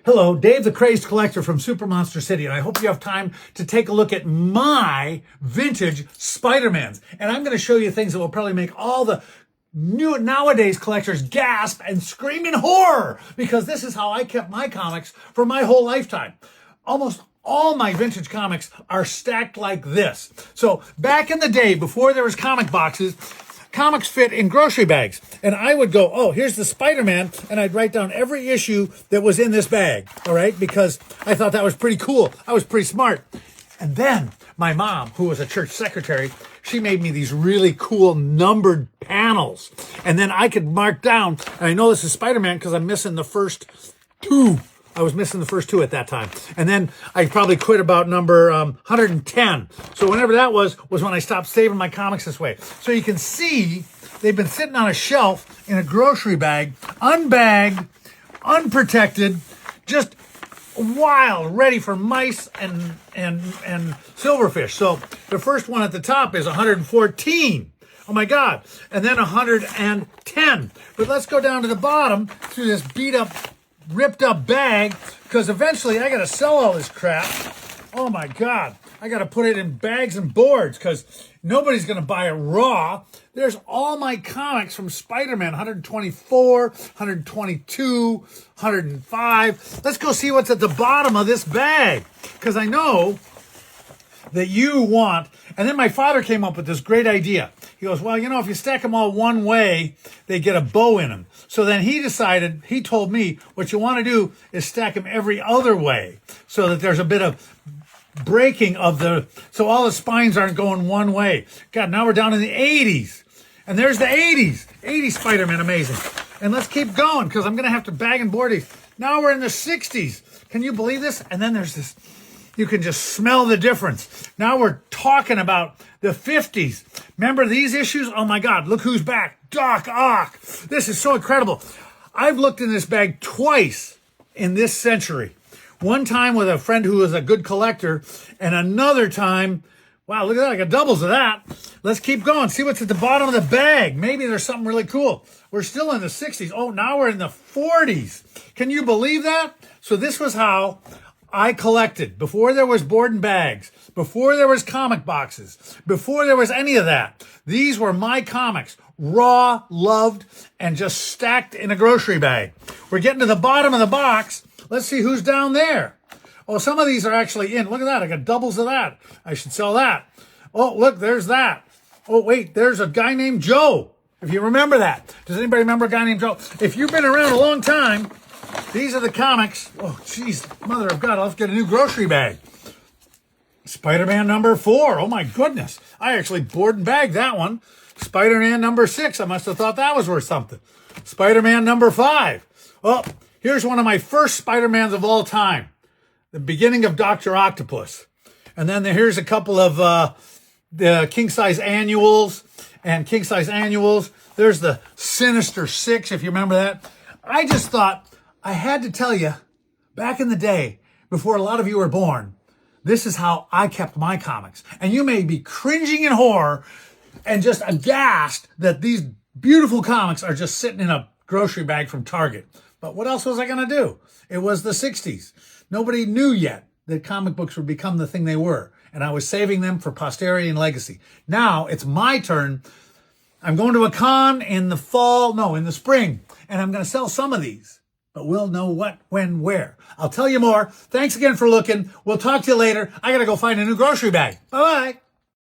Hello, Dave the Crazed Collector from Super Monster City, and I hope you have time to take a look at my vintage Spider-Mans. And I'm going to show you things that will probably make all the new nowadays collectors gasp and scream in horror, because this is how I kept my comics for my whole lifetime. Almost all my vintage comics are stacked like this. So back in the day, before there was comic boxes, comics fit in grocery bags. And I would go, oh, here's the Spider-Man, and I'd write down every issue that was in this bag, all right? Because I thought that was pretty cool. I was pretty smart. And then my mom, who was a church secretary, she made me these really cool numbered panels. And then I could mark down, and I know this is Spider-Man because I'm missing the first two. I was missing the first two at that time. And then I probably quit about number 110. So whenever that was when I stopped saving my comics this way. So you can see they've been sitting on a shelf in a grocery bag, unbagged, unprotected, just wild, ready for mice and silverfish. So the first one at the top is 114. Oh my God. And then 110. But let's go down to the bottom through this beat up, ripped up bag, because eventually I got to sell all this crap. Oh my God. I got to put it in bags and boards because nobody's going to buy it raw. There's all my comics from Spider-Man, 124, 122, 105. Let's go see what's at the bottom of this bag, because I know that you want. And then my father came up with this great idea. He goes, well, if you stack them all one way, they get a bow in them. So then he told me, what you want to do is stack them every other way so that there's a bit of breaking so all the spines aren't going one way. God, now we're down in the 80s. And there's the 80s. 80s Spider-Man, amazing. And let's keep going because I'm going to have to bag and board these. Now we're in the 60s. Can you believe this? And then there's this. You can just smell the difference. Now we're talking about the 50s. Remember these issues? Oh my God, look who's back. Doc Ock. This is so incredible. I've looked in this bag twice in this century. One time with a friend who was a good collector, and another time, wow, look at that, I got doubles of that. Let's keep going. See what's at the bottom of the bag. Maybe there's something really cool. We're still in the 60s. Oh, now we're in the 40s. Can you believe that? So this was how I collected before there was board and bags, before there was comic boxes, before there was any of that. These were my comics, raw, loved, and just stacked in a grocery bag. We're getting to the bottom of the box. Let's see who's down there. Oh, some of these are actually in. Look at that. I got doubles of that. I should sell that. Oh, look, there's that. Oh, wait, there's a guy named Joe. If you remember that. Does anybody remember a guy named Joe? If you've been around a long time, these are the comics. Oh, jeez, mother of God, I'll have to get a new grocery bag. Spider-Man number 4. Oh, my goodness. I actually board and bagged that one. Spider-Man number 6. I must have thought that was worth something. Spider-Man number 5. Oh, here's one of my first Spider-Mans of all time. The beginning of Dr. Octopus. And then here's a couple of the king-size annuals and king-size annuals. There's the Sinister 6, if you remember that. I just thought I had to tell you, back in the day, before a lot of you were born, this is how I kept my comics. And you may be cringing in horror and just aghast that these beautiful comics are just sitting in a grocery bag from Target. But what else was I going to do? It was the 60s. Nobody knew yet that comic books would become the thing they were. And I was saving them for posterity and legacy. Now it's my turn. I'm going to a con in the spring. And I'm going to sell some of these. But we'll know what, when, where. I'll tell you more. Thanks again for looking. We'll talk to you later. I got to go find a new grocery bag. Bye-bye.